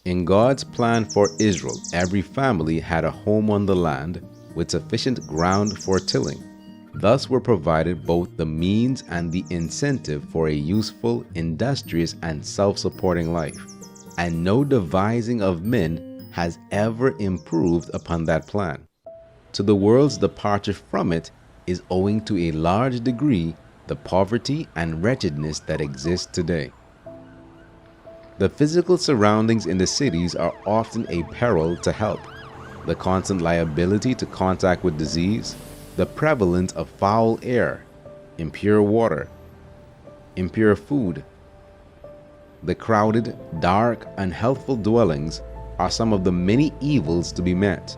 In God's plan for Israel, every family had a home on the land with sufficient ground for tilling. Thus were provided both the means and the incentive for a useful, industrious, and self-supporting life. And no devising of men has ever improved upon that plan. To the world's departure from it is owing to a large degree the poverty and wretchedness that exists today. The physical surroundings in the cities are often a peril to health. The constant liability to contact with disease, the prevalence of foul air, impure water, impure food. The crowded, dark, unhealthful dwellings are some of the many evils to be met.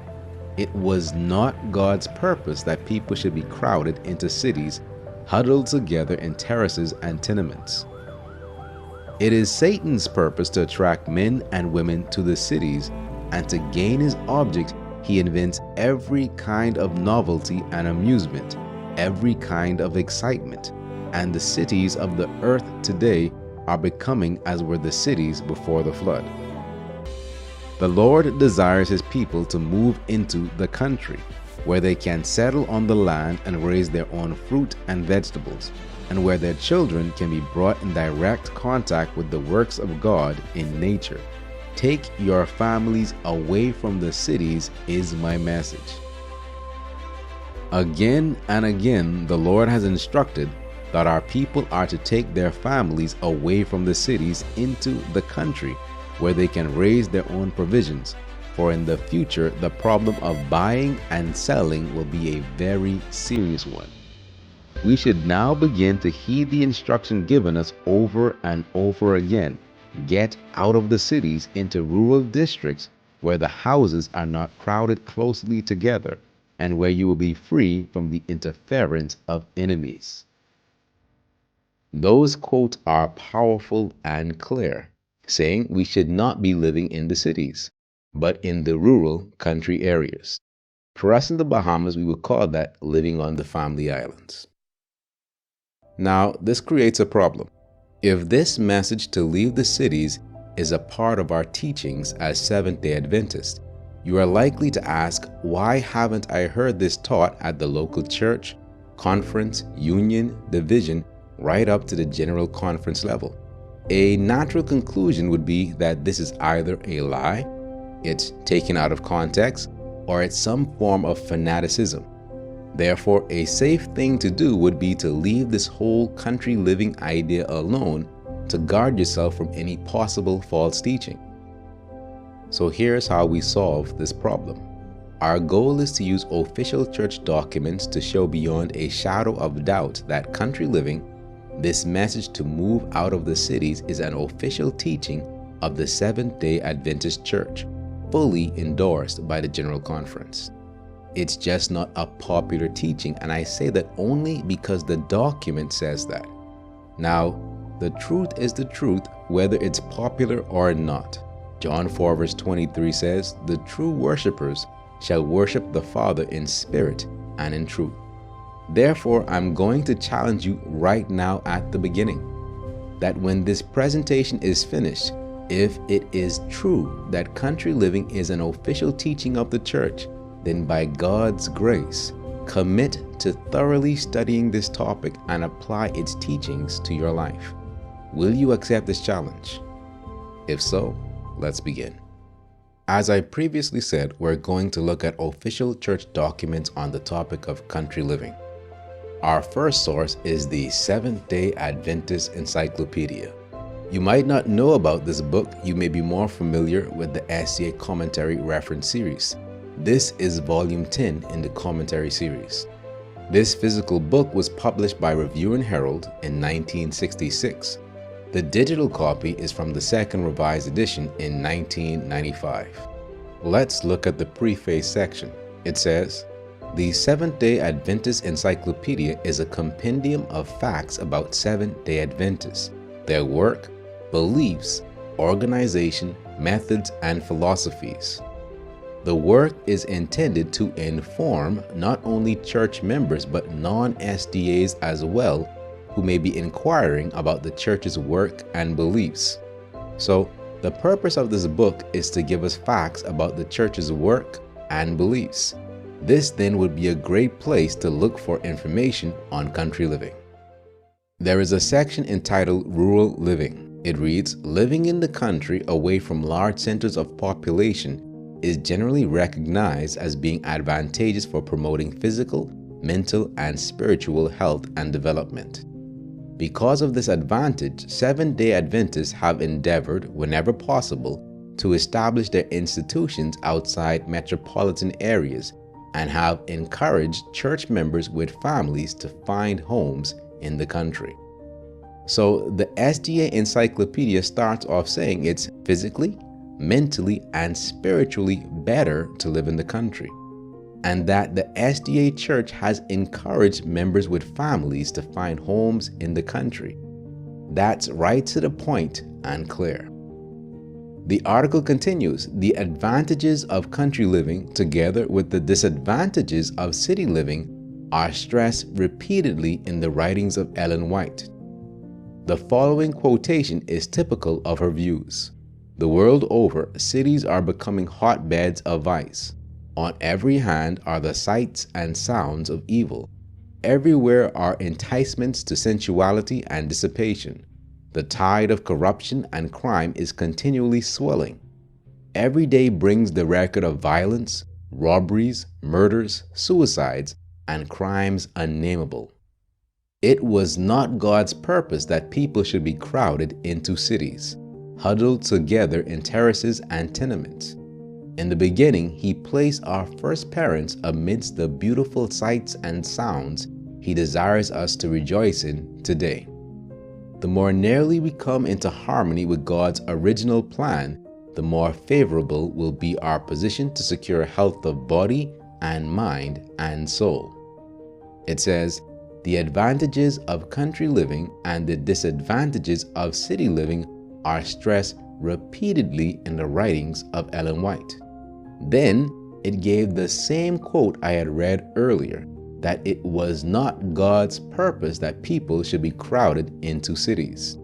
It was not God's purpose that people should be crowded into cities, huddled together in terraces and tenements. It is Satan's purpose to attract men and women to the cities, and to gain his object, he invents every kind of novelty and amusement, every kind of excitement, and the cities of the earth today are becoming as were the cities before the flood. The Lord desires his people to move into the country, where they can settle on the land and raise their own fruit and vegetables, and where their children can be brought in direct contact with the works of God in nature. Take your families away from the cities is my message. Again and again, the Lord has instructed that our people are to take their families away from the cities into the country, where they can raise their own provisions, for in the future the problem of buying and selling will be a very serious one. We should now begin to heed the instruction given us over and over again. Get out of the cities into rural districts where the houses are not crowded closely together, and where you will be free from the interference of enemies. Those quotes are powerful and clear, saying we should not be living in the cities, but in the rural country areas. For us in the Bahamas, we would call that living on the family islands. Now, this creates a problem. If this message to leave the cities is a part of our teachings as Seventh-day Adventists, you are likely to ask, why haven't I heard this taught at the local church, conference, union, division, right up to the general conference level? A natural conclusion would be that this is either a lie, it's taken out of context, or it's some form of fanaticism. Therefore, a safe thing to do would be to leave this whole country living idea alone, to guard yourself from any possible false teaching. So here's how we solve this problem. Our goal is to use official church documents to show beyond a shadow of doubt that country living, this message to move out of the cities, is an official teaching of the Seventh-day Adventist Church, fully endorsed by the General Conference. It's just not a popular teaching, and I say that only because the document says that. Now, the truth is the truth, whether it's popular or not. John 4 verse 23 says, "The true worshipers shall worship the Father in spirit and in truth." Therefore, I'm going to challenge you right now at the beginning, that when this presentation is finished, if it is true that country living is an official teaching of the church, then by God's grace, commit to thoroughly studying this topic and apply its teachings to your life. Will you accept this challenge? If so, let's begin. As I previously said, we're going to look at official church documents on the topic of country living. Our first source is the Seventh-day Adventist Encyclopedia. You might not know about this book. You may be more familiar with the SDA Commentary Reference Series. This is volume 10 in the commentary series. This physical book was published by Review and Herald in 1966. The digital copy is from the second revised edition in 1995. Let's look at the preface section. It says, "The Seventh-day Adventist Encyclopedia is a compendium of facts about Seventh-day Adventists, their work, beliefs, organization, methods, and philosophies. The work is intended to inform not only church members but non-SDAs as well, who may be inquiring about the church's work and beliefs." So, The purpose of this book is to give us facts about the church's work and beliefs. This then would be a great place to look for information on country living. There is a section entitled Rural Living. It reads, "Living in the country away from large centers of population is generally recognized as being advantageous for promoting physical, mental, and spiritual health and development. Because of this advantage, Seventh-day Adventists have endeavored, whenever possible, to establish their institutions outside metropolitan areas and have encouraged church members with families to find homes in the country." So the SDA encyclopedia starts off saying it's physically, mentally, and spiritually better to live in the country, and that the SDA church has encouraged members with families to find homes in the country. That's right to the point and clear. The article continues, "The advantages of country living together with the disadvantages of city living are stressed repeatedly in the writings of Ellen White." The following quotation is typical of her views. "The world over, cities are becoming hotbeds of vice. On every hand are the sights and sounds of evil. Everywhere are enticements to sensuality and dissipation. The tide of corruption and crime is continually swelling. Every day brings the record of violence, robberies, murders, suicides, and crimes unnameable. It was not God's purpose that people should be crowded into cities, huddled together in terraces and tenements. In the beginning, He placed our first parents amidst the beautiful sights and sounds He desires us to rejoice in today. The more nearly we come into harmony with God's original plan, the more favorable will be our position to secure health of body and mind and soul." It says, "The advantages of country living and the disadvantages of city living are stressed repeatedly in the writings of Ellen White." Then it gave the same quote I had read earlier, that it was not God's purpose that people should be crowded into cities.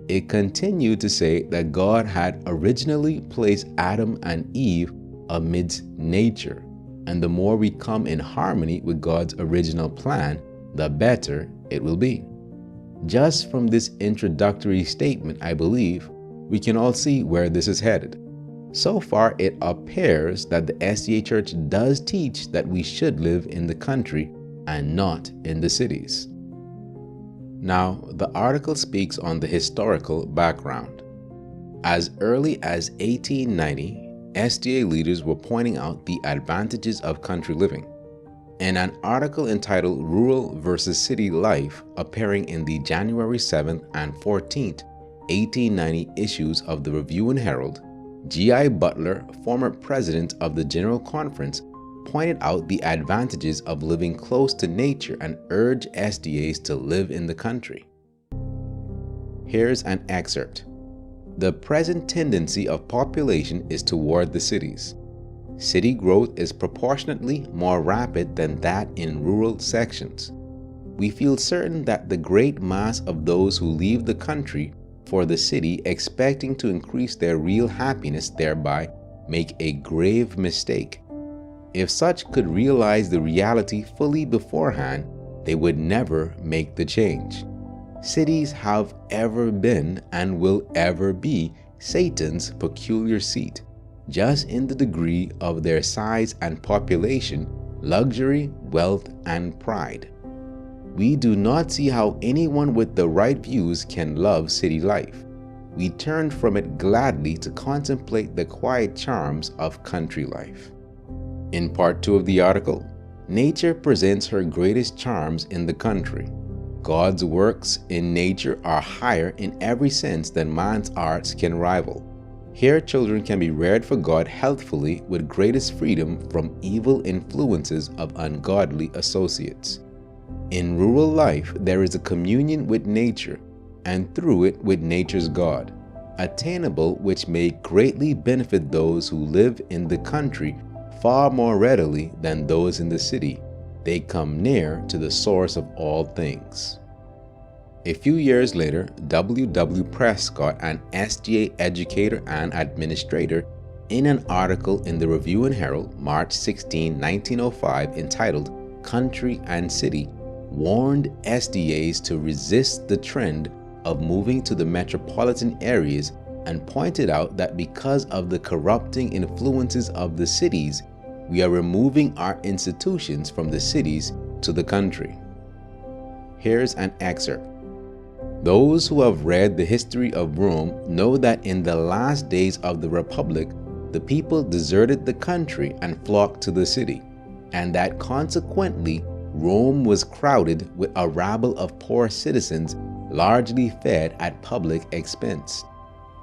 It continued to say that God had originally placed Adam and Eve amidst nature, and the more we come in harmony with God's original plan, the better it will be. Just from this introductory statement, I believe, we can all see where this is headed. So far, it appears that the SDA Church does teach that we should live in the country and not in the cities. Now, the article speaks on the historical background. As early as 1890, SDA leaders were pointing out the advantages of country living. In an article entitled Rural versus City Life, appearing in the January 7th and 14th, 1890 issues of the Review and Herald, G.I. Butler, former president of the General Conference, pointed out the advantages of living close to nature and urged SDAs to live in the country. Here's an excerpt. "The present tendency of population is toward the cities. City growth is proportionately more rapid than that in rural sections. We feel certain that the great mass of those who leave the country for the city expecting to increase their real happiness thereby make a grave mistake. If such could realize the reality fully beforehand, they would never make the change. Cities have ever been and will ever be Satan's peculiar seat, just in the degree of their size and population, luxury, wealth, and pride. We do not see how anyone with the right views can love city life. We turn from it gladly to contemplate the quiet charms of country life." In part 2 of the article, nature presents her greatest charms in the country. God's works in nature are higher in every sense than man's arts can rival. Here children can be reared for God healthfully with greatest freedom from evil influences of ungodly associates. In rural life, there is a communion with nature, and through it with nature's God, attainable, which may greatly benefit those who live in the country far more readily than those in the city. They come near to the source of all things. A few years later, W. Prescott, an SDA educator and administrator, in an article in the Review and Herald, March 16, 1905, entitled Country and City, warned SDAs to resist the trend of moving to the metropolitan areas and pointed out that because of the corrupting influences of the cities, we are removing our institutions from the cities to the country. Here's an excerpt. Those who have read the history of Rome know that in the last days of the Republic, the people deserted the country and flocked to the city, and that consequently Rome was crowded with a rabble of poor citizens, largely fed at public expense.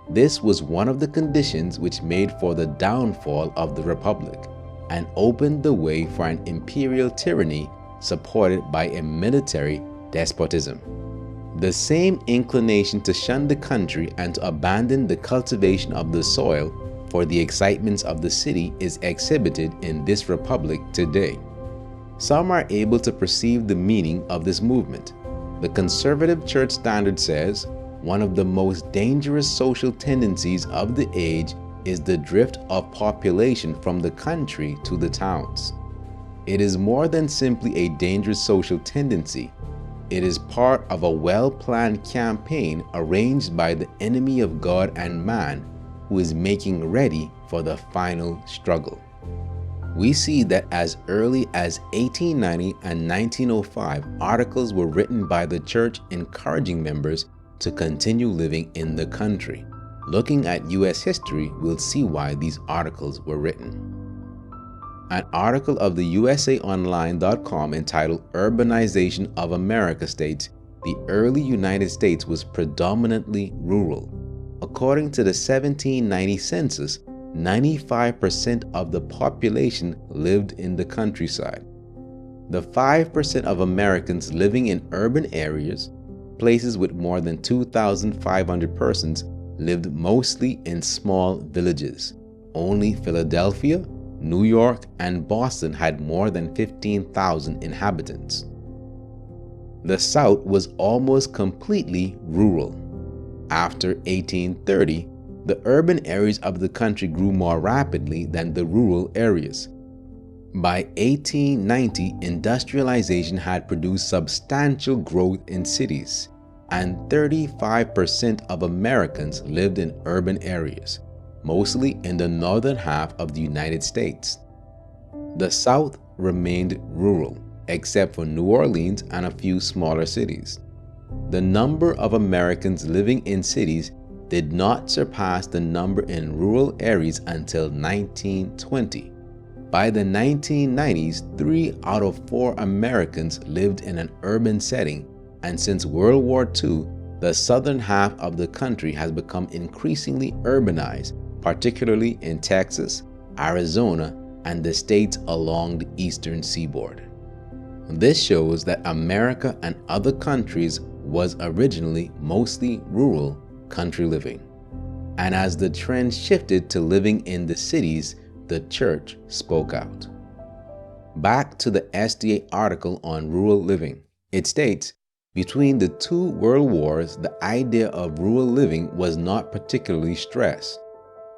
This was one of the conditions which made for the downfall of the Republic and opened the way for an imperial tyranny supported by a military despotism. The same inclination to shun the country and to abandon the cultivation of the soil for the excitements of the city is exhibited in this republic today. Some are able to perceive the meaning of this movement. The Conservative Church Standard says, one of the most dangerous social tendencies of the age is the drift of population from the country to the towns. It is more than simply a dangerous social tendency. It is part of a well-planned campaign arranged by the enemy of God and man, who is making ready for the final struggle. We see that as early as 1890 and 1905, articles were written by the church encouraging members to continue living in the country. Looking at U.S. history, we'll see why these articles were written. An article of the USAOnline.com entitled Urbanization of America states, the early United States was predominantly rural. According to the 1790 census, 95% of the population lived in the countryside. The 5% of Americans living in urban areas, places with more than 2,500 persons, lived mostly in small villages. Only Philadelphia, New York, and Boston had more than 15,000 inhabitants. The South was almost completely rural. After 1830, the urban areas of the country grew more rapidly than the rural areas. By 1890, industrialization had produced substantial growth in cities, and 35% of Americans lived in urban areas, mostly in the northern half of the United States. The South remained rural, except for New Orleans and a few smaller cities. The number of Americans living in cities did not surpass the number in rural areas until 1920. By the 1990s, 3 out of 4 Americans lived in an urban setting, and since World War II, the southern half of the country has become increasingly urbanized, particularly in Texas, Arizona, and the states along the eastern seaboard. This shows that America and other countries was originally mostly rural country living. And as the trend shifted to living in the cities, the church spoke out. Back to the SDA article on rural living. It states, between the 2 world wars, the idea of rural living was not particularly stressed.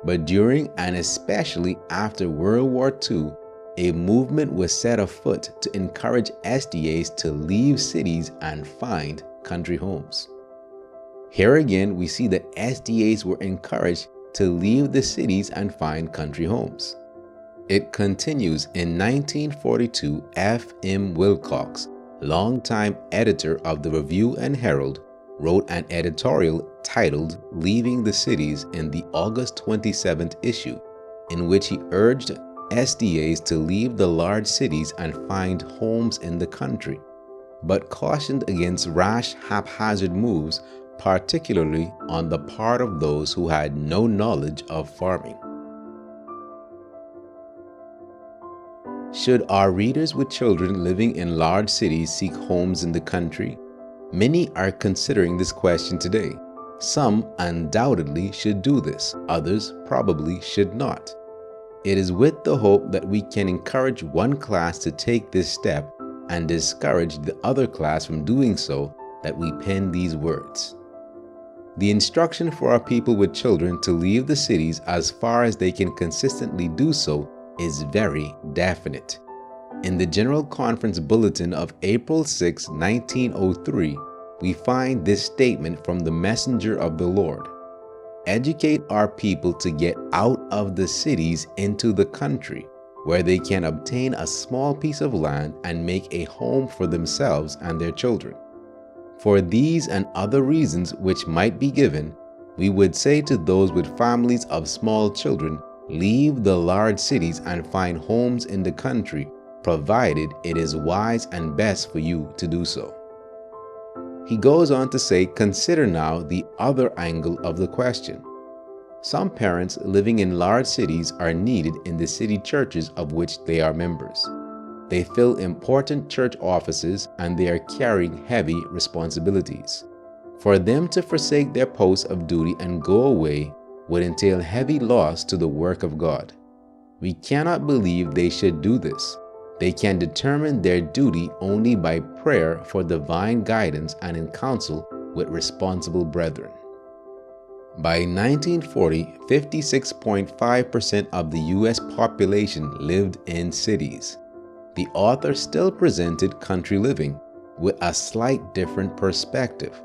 But during and especially after World War II, a movement was set afoot to encourage SDAs to leave cities and find country homes. Here again, we see that SDAs were encouraged to leave the cities and find country homes. It continues in 1942. F. M. Wilcox, longtime editor of the Review and Herald, wrote an editorial titled Leaving the Cities in the August 27th issue, in which he urged SDAs to leave the large cities and find homes in the country, but cautioned against rash, haphazard moves, particularly on the part of those who had no knowledge of farming. Should our readers with children living in large cities seek homes in the country? Many are considering this question today. Some undoubtedly should do this, others probably should not. It is with the hope that we can encourage one class to take this step and discourage the other class from doing so that we pen these words. The instruction for our people with children to leave the cities as far as they can consistently do so is very definite. In the General Conference Bulletin of April 6, 1903, we find this statement from the messenger of the Lord. Educate our people to get out of the cities into the country, where they can obtain a small piece of land and make a home for themselves and their children. For these and other reasons which might be given, we would say to those with families of small children, leave the large cities and find homes in the country, provided it is wise and best for you to do so. He goes on to say, consider now the other angle of the question. Some parents living in large cities are needed in the city churches of which they are members. They fill important church offices and they are carrying heavy responsibilities. For them to forsake their posts of duty and go away would entail heavy loss to the work of God. We cannot believe they should do this. They can determine their duty only by prayer for divine guidance and in counsel with responsible brethren. By 1940, 56.5% of the U.S. population lived in cities. The author still presented country living with a slight different perspective.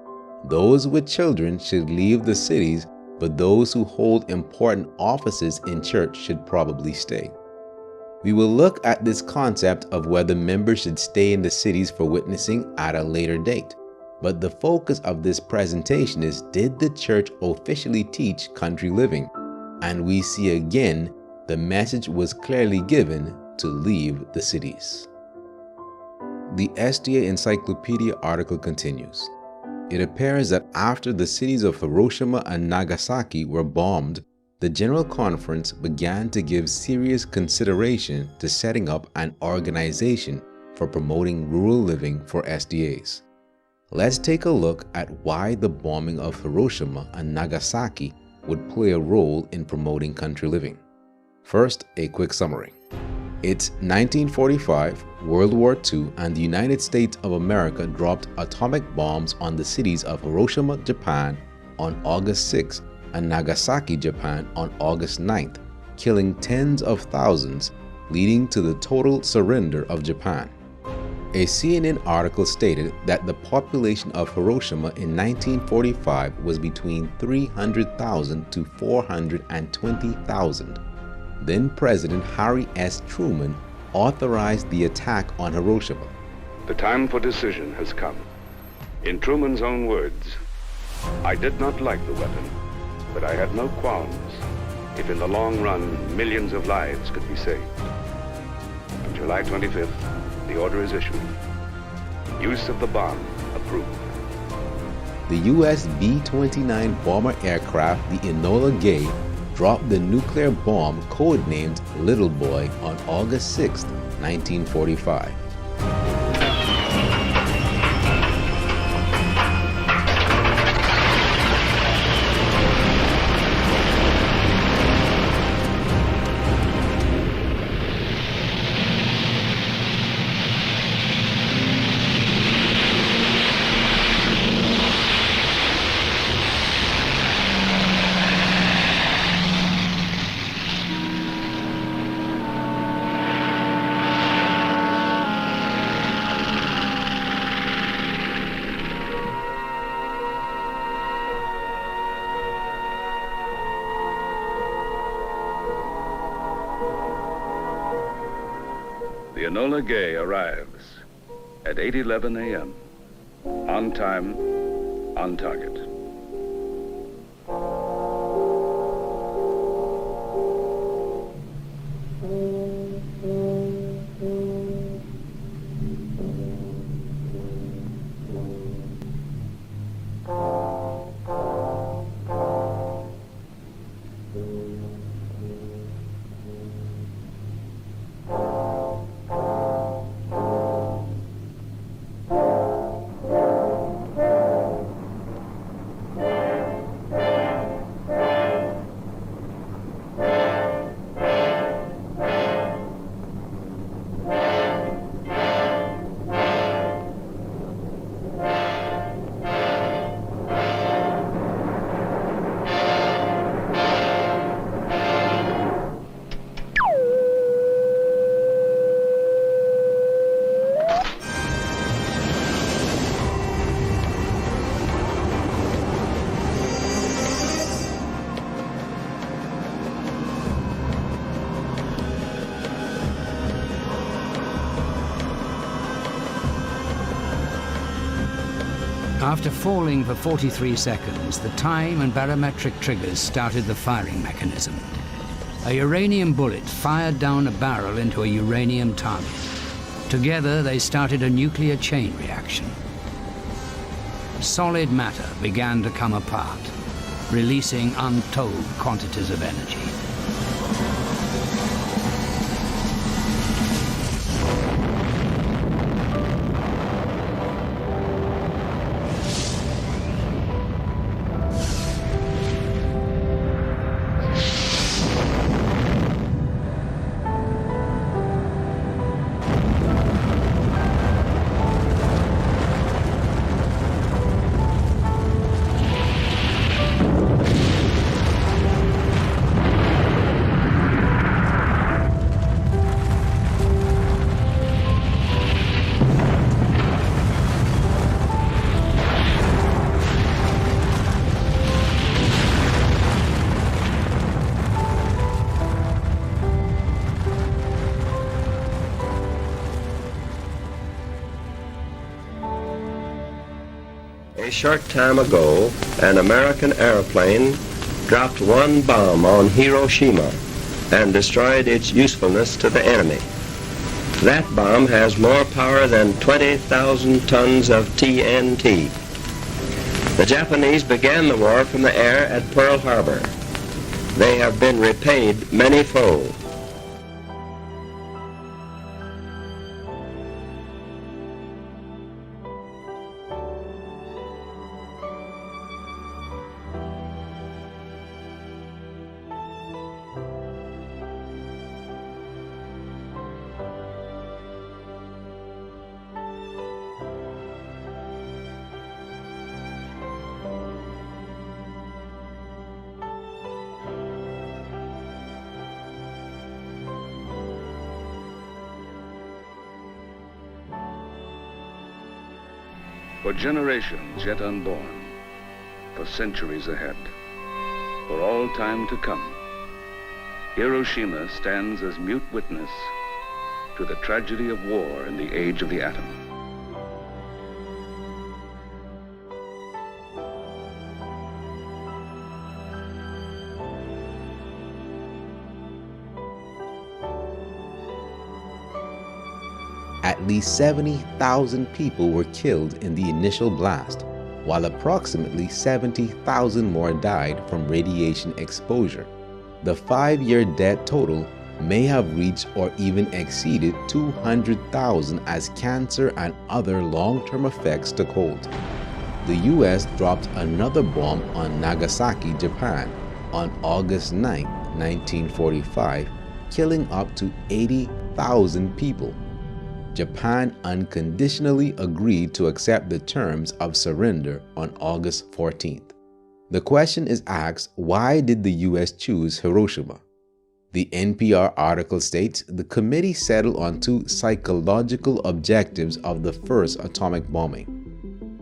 Those with children should leave the cities, but those who hold important offices in church should probably stay. We will look at this concept of whether members should stay in the cities for witnessing at a later date. But the focus of this presentation is, did the church officially teach country living? And we see again, the message was clearly given to leave the cities. The SDA encyclopedia article continues. It appears that after the cities of Hiroshima and Nagasaki were bombed, the General Conference began to give serious consideration to setting up an organization for promoting rural living for SDAs. Let's take a look at why the bombing of Hiroshima and Nagasaki would play a role in promoting country living. First, a quick summary. It's 1945, World War II, and the United States of America dropped atomic bombs on the cities of Hiroshima, Japan on August 6 and Nagasaki, Japan on August 9th, killing tens of thousands, leading to the total surrender of Japan. A CNN article stated that the population of Hiroshima in 1945 was between 300,000 to 420,000. Then President Harry S. Truman authorized the attack on Hiroshima. The time for decision has come. In Truman's own words, I did not like the weapon, but I had no qualms if in the long run millions of lives could be saved. On July 25th, the order is issued. Use of the bomb approved. The U.S. B-29 bomber aircraft, the Enola Gay, dropped the nuclear bomb codenamed Little Boy on August 6, 1945. The Enola Gay arrives at 8:11 a.m. On time, on target. After falling for 43 seconds, the time and barometric triggers started the firing mechanism. A uranium bullet fired down a barrel into a uranium target. Together, they started a nuclear chain reaction. Solid matter began to come apart, releasing untold quantities of energy. A short time ago, an American airplane dropped one bomb on Hiroshima and destroyed its usefulness to the enemy. That bomb has more power than 20,000 tons of TNT. The Japanese began the war from the air at Pearl Harbor. They have been repaid many-fold. For generations yet unborn, for centuries ahead, for all time to come, Hiroshima stands as mute witness to the tragedy of war in the age of the atom. At least 70,000 people were killed in the initial blast, while approximately 70,000 more died from radiation exposure. The 5-year death total may have reached or even exceeded 200,000 as cancer and other long-term effects took hold. The US dropped another bomb on Nagasaki, Japan on August 9, 1945, killing up to 80,000 people. Japan unconditionally agreed to accept the terms of surrender on August 14th. The question is asked, why did the US choose Hiroshima? The NPR article states the committee settled on 2 psychological objectives of the first atomic bombing: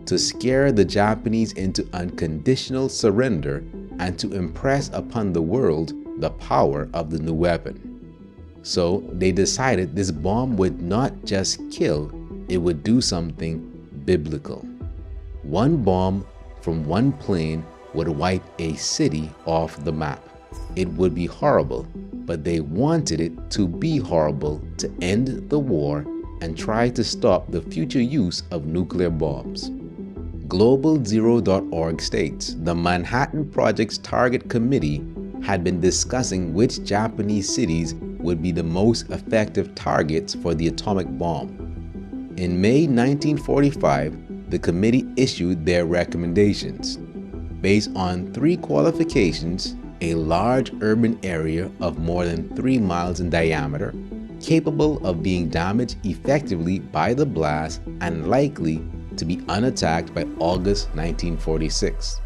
to scare the Japanese into unconditional surrender and to impress upon the world the power of the new weapon. So they decided this bomb would not just kill, it would do something biblical. One bomb from one plane would wipe a city off the map. It would be horrible, but they wanted it to be horrible to end the war and try to stop the future use of nuclear bombs. GlobalZero.org states the Manhattan Project's Target Committee had been discussing which Japanese cities would be the most effective targets for the atomic bomb. In May 1945, the committee issued their recommendations. Based on 3 qualifications: a large urban area of more than 3 miles in diameter, capable of being damaged effectively by the blast and likely to be unattacked by August 1946.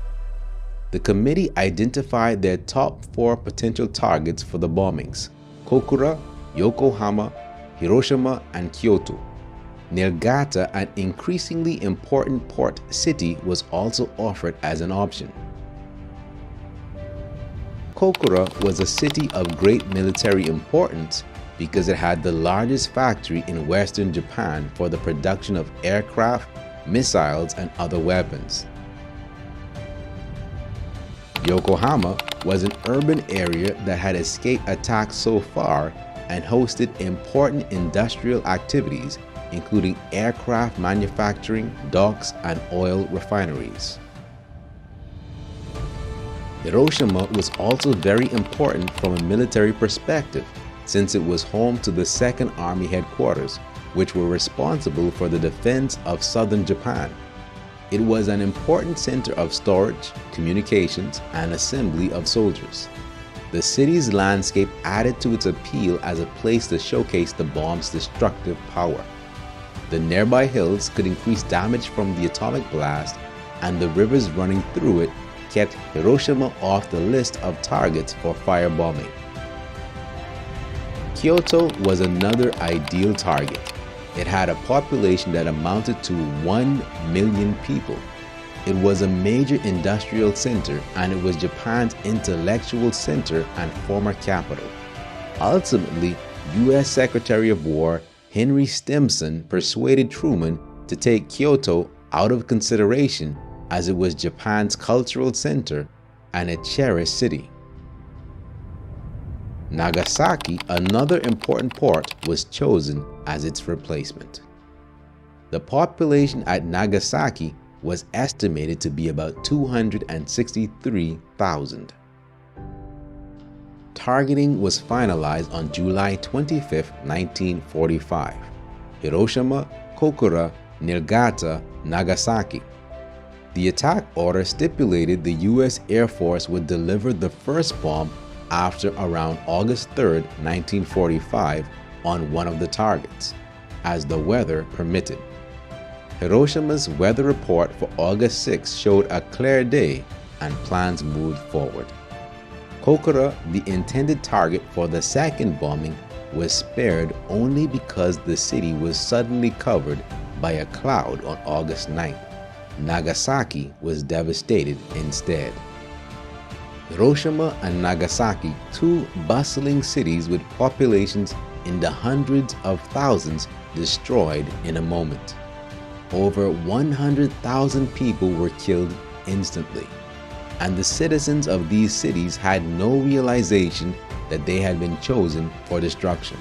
The committee identified their top 4 potential targets for the bombings: Kokura, Yokohama, Hiroshima, and Kyoto. Niigata, an increasingly important port city, was also offered as an option. Kokura was a city of great military importance because it had the largest factory in western Japan for the production of aircraft, missiles, and other weapons. Yokohama was an urban area that had escaped attacks so far and hosted important industrial activities, including aircraft manufacturing, docks, and oil refineries. Hiroshima was also very important from a military perspective, since it was home to the Second Army headquarters, which were responsible for the defense of southern Japan. It was an important center of storage, communications, and assembly of soldiers. The city's landscape added to its appeal as a place to showcase the bomb's destructive power. The nearby hills could increase damage from the atomic blast, and the rivers running through it kept Hiroshima off the list of targets for firebombing. Kyoto was another ideal target. It had a population that amounted to 1 million people. It was a major industrial center, and it was Japan's intellectual center and former capital. Ultimately, U.S. Secretary of War Henry Stimson persuaded Truman to take Kyoto out of consideration, as it was Japan's cultural center and a cherished city. Nagasaki, another important port, was chosen as its replacement. The population at Nagasaki was estimated to be about 263,000. Targeting was finalized on July 25, 1945. Hiroshima, Kokura, Niigata, Nagasaki. The attack order stipulated the U.S. Air Force would deliver the first bomb after around August 3, 1945, on one of the targets, as the weather permitted. Hiroshima's weather report for August 6 showed a clear day, and plans moved forward. Kokura, the intended target for the second bombing, was spared only because the city was suddenly covered by a cloud on August 9. Nagasaki was devastated instead. Hiroshima and Nagasaki, two bustling cities with populations in the hundreds of thousands, destroyed in a moment. Over 100,000 people were killed instantly, and the citizens of these cities had no realization that they had been chosen for destruction.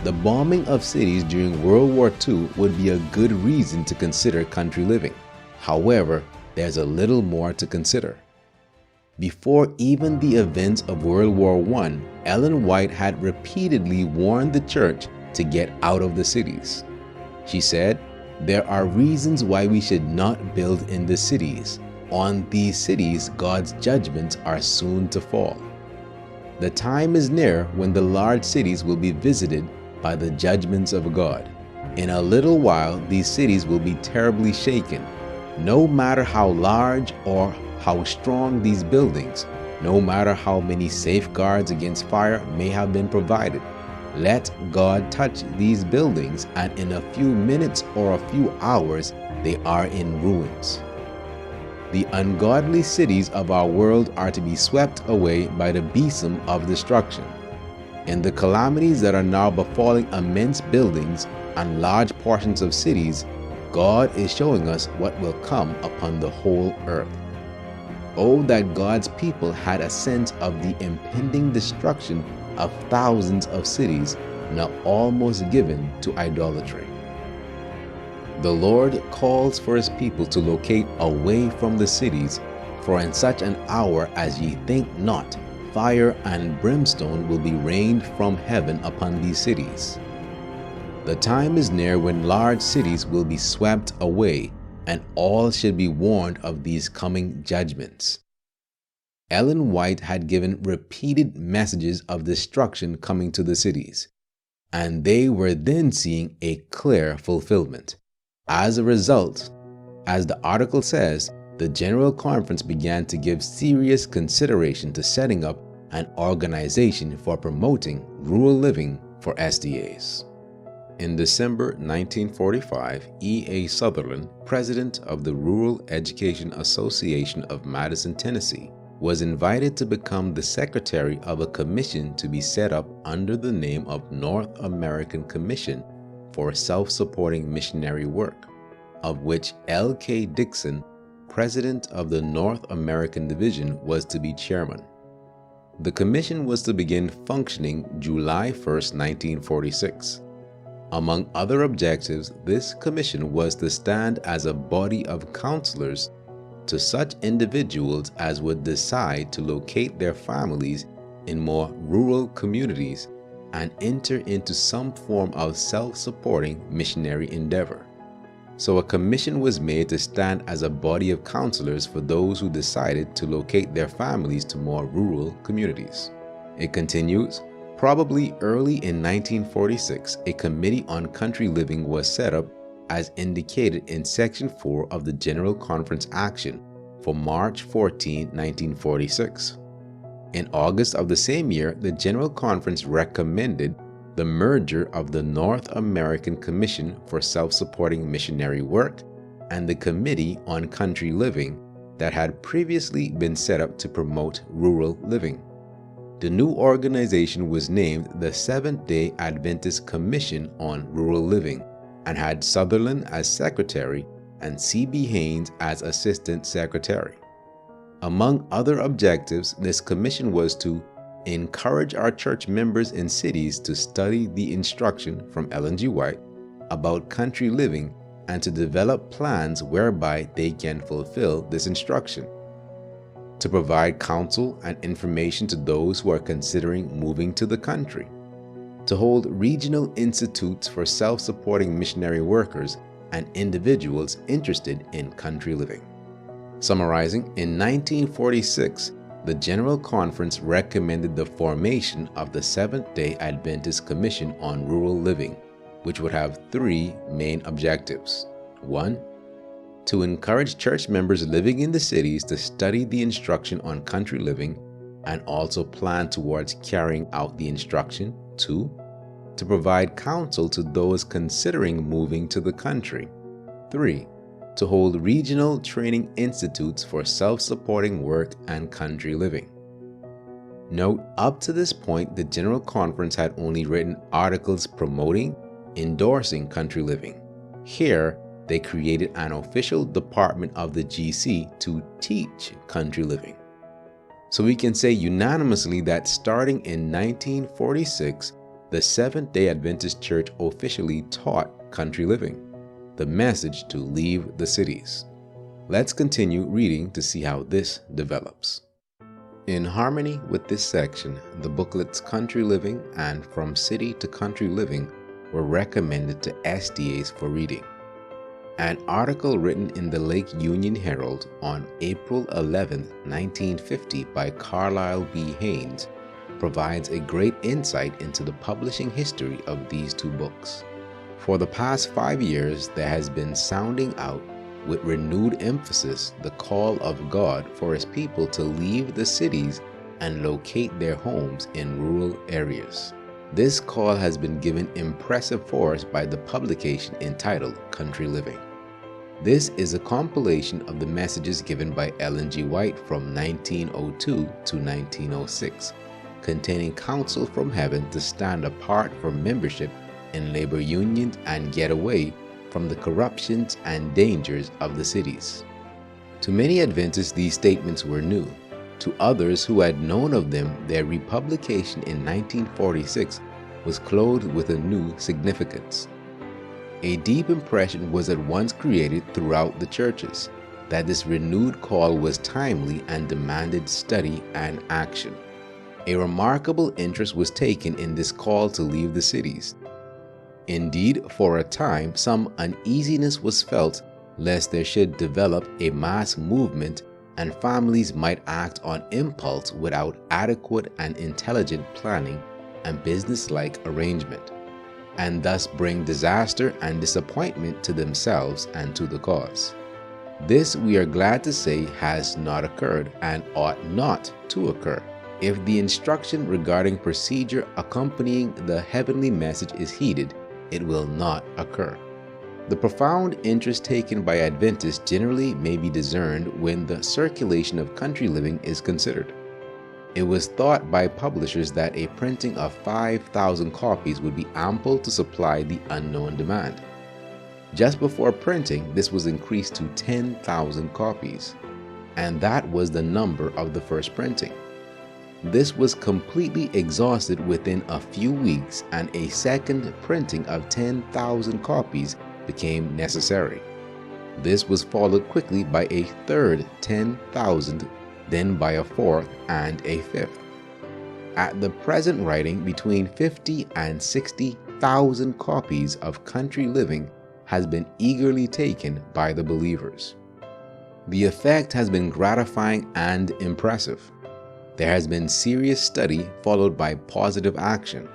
The bombing of cities during World War II would be a good reason to consider country living. However, there's a little more to consider. Before even the events of World War I, Ellen White had repeatedly warned the church to get out of the cities. She said, "There are reasons why we should not build in the cities. On these cities, God's judgments are soon to fall. The time is near when the large cities will be visited by the judgments of God. In a little while, these cities will be terribly shaken. No matter how large or how strong these buildings, no matter how many safeguards against fire may have been provided, let God touch these buildings, and in a few minutes or a few hours, they are in ruins. The ungodly cities of our world are to be swept away by the besom of destruction. In the calamities that are now befalling immense buildings and large portions of cities, God is showing us what will come upon the whole earth. Oh, that God's people had a sense of the impending destruction of thousands of cities now almost given to idolatry." The Lord calls for his people to locate away from the cities, for in such an hour as ye think not, fire and brimstone will be rained from heaven upon these cities. The time is near when large cities will be swept away, and all should be warned of these coming judgments. Ellen White had given repeated messages of destruction coming to the cities, and they were then seeing a clear fulfillment. As a result, as the article says, the General Conference began to give serious consideration to setting up an organization for promoting rural living for SDAs. In December 1945, E.A. Sutherland, president of the Rural Education Association of Madison, Tennessee, was invited to become the secretary of a commission to be set up under the name of North American Commission for Self-Supporting Missionary Work. of which L.K. Dixon, president of the North American Division, was to be chairman. The commission was to begin functioning July 1, 1946. Among other objectives, this commission was to stand as a body of counselors to such individuals as would decide to locate their families in more rural communities and enter into some form of self-supporting missionary endeavor. So a commission was made to stand as a body of counselors for those who decided to locate their families to more rural communities. It continues, probably early in 1946, a committee on country living was set up as indicated in Section 4 of the General Conference Action for March 14, 1946. In August of the same year, the General Conference recommended the merger of the North American Commission for Self-Supporting Missionary Work and the Committee on Country Living that had previously been set up to promote rural living. The new organization was named the Seventh-day Adventist Commission on Rural Living and had Sutherland as secretary and C.B. Haynes as assistant secretary. Among other objectives, this commission was to encourage our church members in cities to study the instruction from Ellen G. White about country living and to develop plans whereby they can fulfill this instruction, to provide counsel and information to those who are considering moving to the country, to hold regional institutes for self-supporting missionary workers and individuals interested in country living. Summarizing, in 1946, the General Conference recommended the formation of the Seventh-day Adventist Commission on Rural Living, which would have three main objectives. 1. To encourage church members living in the cities to study the instruction on country living and also plan towards carrying out the instruction. 2. To provide counsel to those considering moving to the country. 3. To hold regional training institutes for self-supporting work and country living. Note, up to this point, the General Conference had only written articles promoting, endorsing country living. Here, they created an official department of the GC to teach country living. So we can say unanimously that starting in 1946, the Seventh-day Adventist Church officially taught country living, the message to leave the cities. Let's continue reading to see how this develops. In harmony with this section, the booklets Country Living and From City to Country Living were recommended to SDAs for reading. An article written in the Lake Union Herald on April 11, 1950 by Carlisle B. Haynes provides a great insight into the publishing history of these two books. For the past 5 years, there has been sounding out with renewed emphasis the call of God for His people to leave the cities and locate their homes in rural areas. This call has been given impressive force by the publication entitled Country Living. This is a compilation of the messages given by Ellen G. White from 1902 to 1906, containing counsel from heaven to stand apart from membership in labor unions and get away from the corruptions and dangers of the cities. To many Adventists, these statements were new. To others who had known of them, their republication in 1946 was clothed with a new significance. A deep impression was at once created throughout the churches that this renewed call was timely and demanded study and action. A remarkable interest was taken in this call to leave the cities. Indeed, for a time, some uneasiness was felt lest there should develop a mass movement and families might act on impulse without adequate and intelligent planning and business-like arrangement, and thus bring disaster and disappointment to themselves and to the cause. This, we are glad to say, has not occurred and ought not to occur. If the instruction regarding procedure accompanying the heavenly message is heeded, it will not occur. The profound interest taken by Adventists generally may be discerned when the circulation of country living is considered. It was thought by publishers that a printing of 5,000 copies would be ample to supply the unknown demand. Just before printing, this was increased to 10,000 copies, and that was the number of the first printing. This was completely exhausted within a few weeks, and a second printing of 10,000 copies became necessary. This was followed quickly by a third 10,000, then by a fourth and a fifth. At the present writing, between 50 and 60,000 copies of Country Living has been eagerly taken by the believers. The effect has been gratifying and impressive. There has been serious study followed by positive action.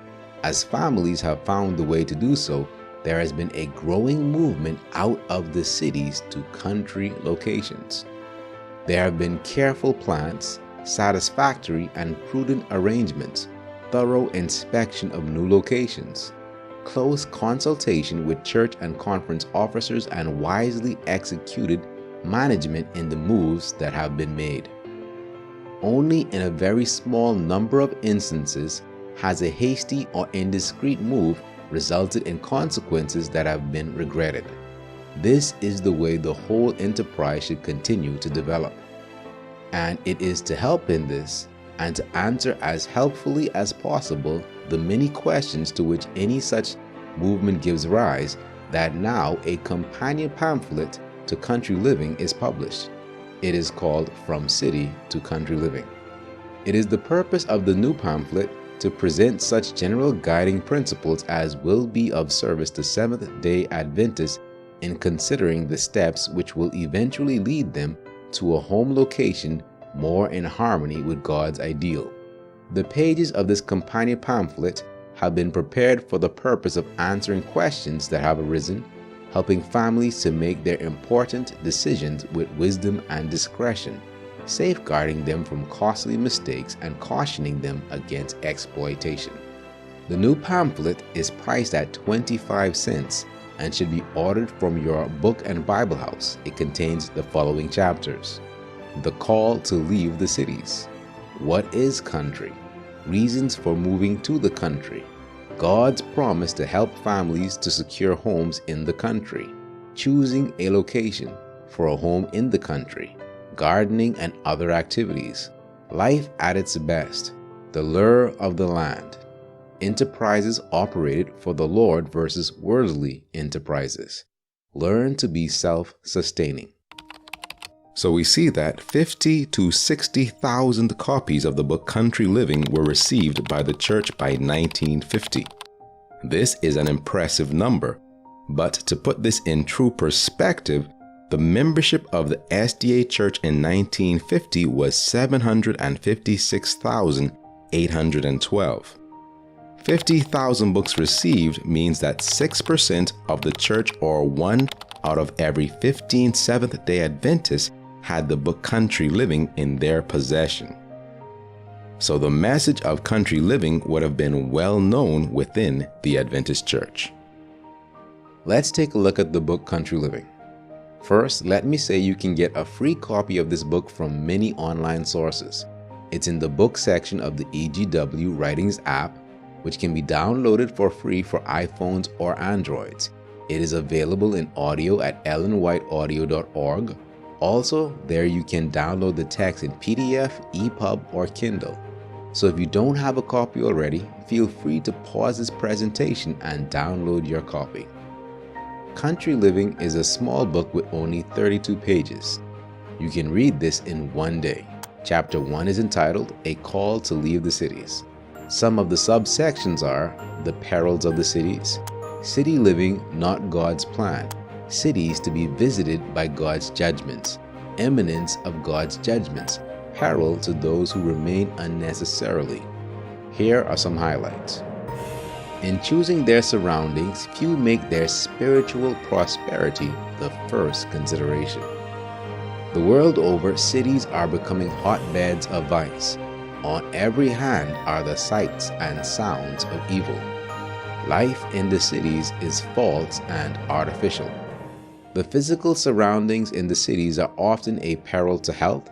As families have found the way to do so, there has been a growing movement out of the cities to country locations. There have been careful plans, satisfactory and prudent arrangements, thorough inspection of new locations, close consultation with church and conference officers, and wisely executed management in the moves that have been made. Only in a very small number of instances has a hasty or indiscreet move resulted in consequences that have been regretted. This is the way the whole enterprise should continue to develop. And it is to help in this and to answer as helpfully as possible the many questions to which any such movement gives rise that now a companion pamphlet to Country Living is published. It is called From City to Country Living. It is the purpose of the new pamphlet to present such general guiding principles as will be of service to Seventh-day Adventists in considering the steps which will eventually lead them to a home location more in harmony with God's ideal. The pages of this companion pamphlet have been prepared for the purpose of answering questions that have arisen, helping families to make their important decisions with wisdom and discretion, safeguarding them from costly mistakes and cautioning them against exploitation. The new pamphlet is priced at 25 cents and should be ordered from your book and Bible house. It contains the following chapters: The Call to Leave the Cities, What is Country, Reasons for Moving to the Country, God's Promise to Help Families to Secure Homes in the Country, Choosing a Location for a Home in the Country, Gardening and Other Activities, Life at Its Best, The Lure of the Land, Enterprises Operated for the Lord versus Worldly Enterprises, Learn to be Self-Sustaining. So we see that 50 to 60,000 copies of the book Country Living were received by the church by 1950. This is an impressive number, but to put this in true perspective, the membership of the SDA church in 1950 was 756,812. 50,000 books received means that 6% of the church, or 1 out of every 15 Seventh-day Adventists, had the book Country Living in their possession. So the message of Country Living would have been well known within the Adventist church. Let's take a look at the book Country Living. First, let me say you can get a free copy of this book from many online sources. It's in the book section of the EGW Writings app, which can be downloaded for free for iPhones or Androids. It is available in audio at ellenwhiteaudio.org. Also, there you can download the text in PDF, EPUB, or Kindle. So if you don't have a copy already, feel free to pause this presentation and download your copy. Country Living is a small book with only 32 pages. You can read this in one day. Chapter 1 is entitled A Call to Leave the Cities. Some of the subsections are The Perils of the Cities, City Living Not God's Plan, Cities to be Visited by God's Judgments, Imminence of God's Judgments, Peril to Those Who Remain Unnecessarily. Here are some highlights. In choosing their surroundings, few make their spiritual prosperity the first consideration. The world over, cities are becoming hotbeds of vice. On every hand are the sights and sounds of evil. Life in the cities is false and artificial. The physical surroundings in the cities are often a peril to health.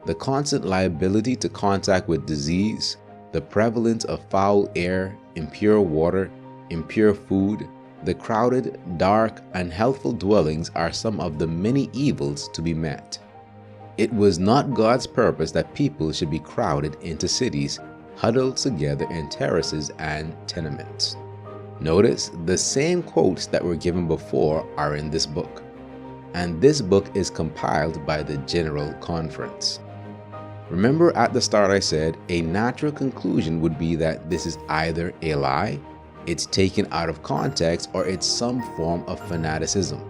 The constant liability to contact with disease, the prevalence of foul air, impure water, impure food, The crowded, dark, unhealthful dwellings are some of the many evils to be met. It was not God's purpose that people should be crowded into cities, huddled together in terraces and tenements. Notice the same quotes that were given before are in this book, and this book is compiled by the General Conference. Remember at the start I said a natural conclusion would be that this is either a lie, it's taken out of context, or it's some form of fanaticism.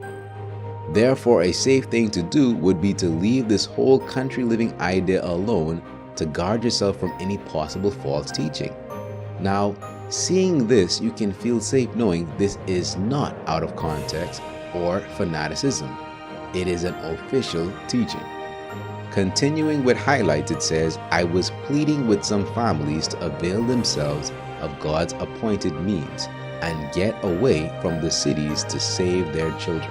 Therefore, a safe thing to do would be to leave this whole country living idea alone to guard yourself from any possible false teaching. Now, seeing this, you can feel safe knowing this is not out of context or fanaticism. It is an official teaching. Continuing with highlights, it says, I was pleading with some families to avail themselves of God's appointed means and get away from the cities to save their children.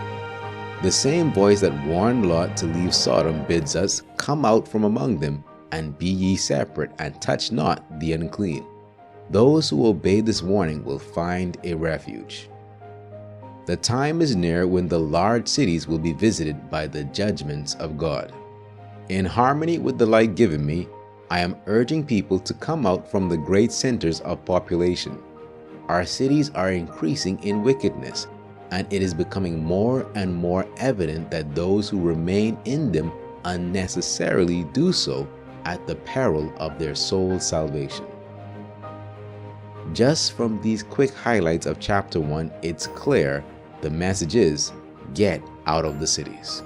The same voice that warned Lot to leave Sodom bids us, come out from among them, and be ye separate, and touch not the unclean. Those who obey this warning will find a refuge. The time is near when the large cities will be visited by the judgments of God. In harmony with the light given me, I am urging people to come out from the great centers of population. Our cities are increasing in wickedness, and it is becoming more and more evident that those who remain in them unnecessarily do so at the peril of their soul's salvation. Just from these quick highlights of chapter 1, it's clear the message is, get out of the cities.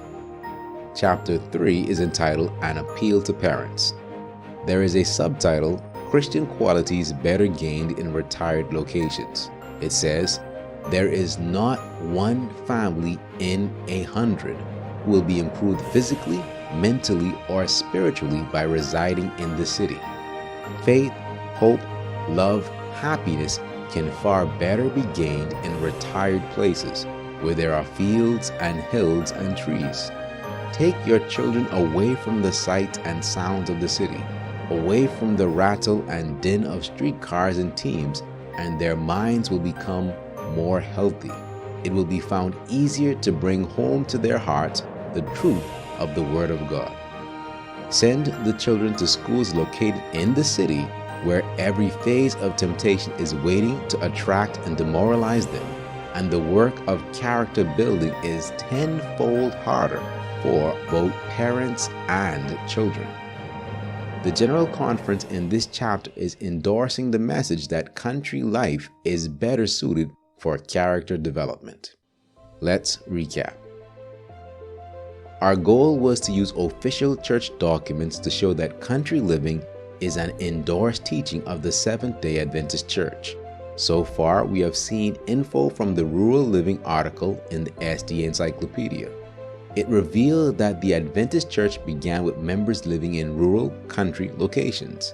Chapter 3 is entitled An Appeal to Parents. There is a subtitle, Christian Qualities Better Gained in Retired Locations. It says, there is not one family in 100 who will be improved physically, mentally, or spiritually by residing in the city. Faith, hope, love, happiness can far better be gained in retired places where there are fields and hills and trees. Take your children away from the sights and sounds of the city, away from the rattle and din of streetcars and teams, and their minds will become more healthy. It will be found easier to bring home to their hearts the truth of the Word of God. Send the children to schools located in the city where every phase of temptation is waiting to attract and demoralize them, and the work of character building is tenfold harder for both parents and children. The General Conference in this chapter is endorsing the message that country life is better suited for character development. Let's recap. Our goal was to use official church documents to show that country living is an endorsed teaching of the Seventh-day Adventist Church. So far, we have seen info from the Rural Living article in the SDA encyclopedia. It revealed that the Adventist Church began with members living in rural country locations.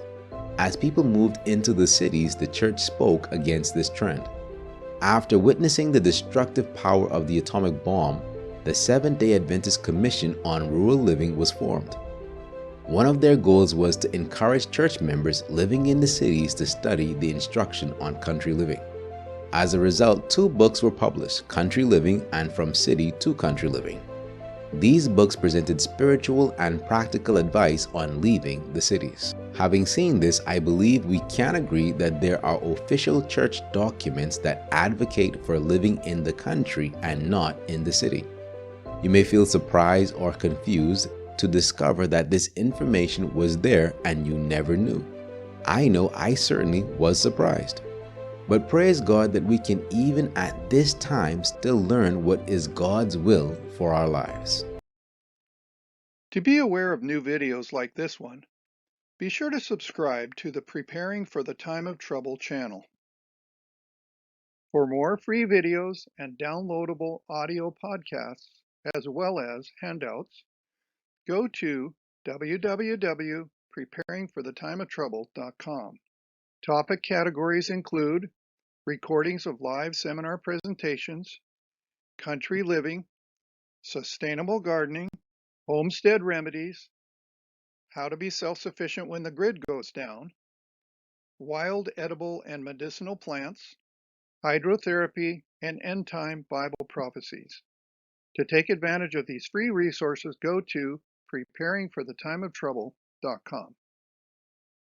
As people moved into the cities, the church spoke against this trend. After witnessing the destructive power of the atomic bomb, the Seventh-day Adventist Commission on Rural Living was formed. One of their goals was to encourage church members living in the cities to study the instruction on country living. As a result, 2 books were published, Country Living and From City to Country Living. These books presented spiritual and practical advice on leaving the cities. Having seen this, I believe we can agree that there are official church documents that advocate for living in the country and not in the city. You may feel surprised or confused to discover that this information was there and you never knew. I know I certainly was surprised. But praise God that we can even at this time still learn what is God's will for our lives. To be aware of new videos like this one, be sure to subscribe to the Preparing for the Time of Trouble channel. For more free videos and downloadable audio podcasts, as well as handouts, go to www.preparingforthetimeoftrouble.com. Topic categories include recordings of live seminar presentations, country living, sustainable gardening, homestead remedies, how to be self-sufficient when the grid goes down, wild edible and medicinal plants, hydrotherapy, and end-time Bible prophecies. To take advantage of these free resources, go to preparingforthetimeoftrouble.com.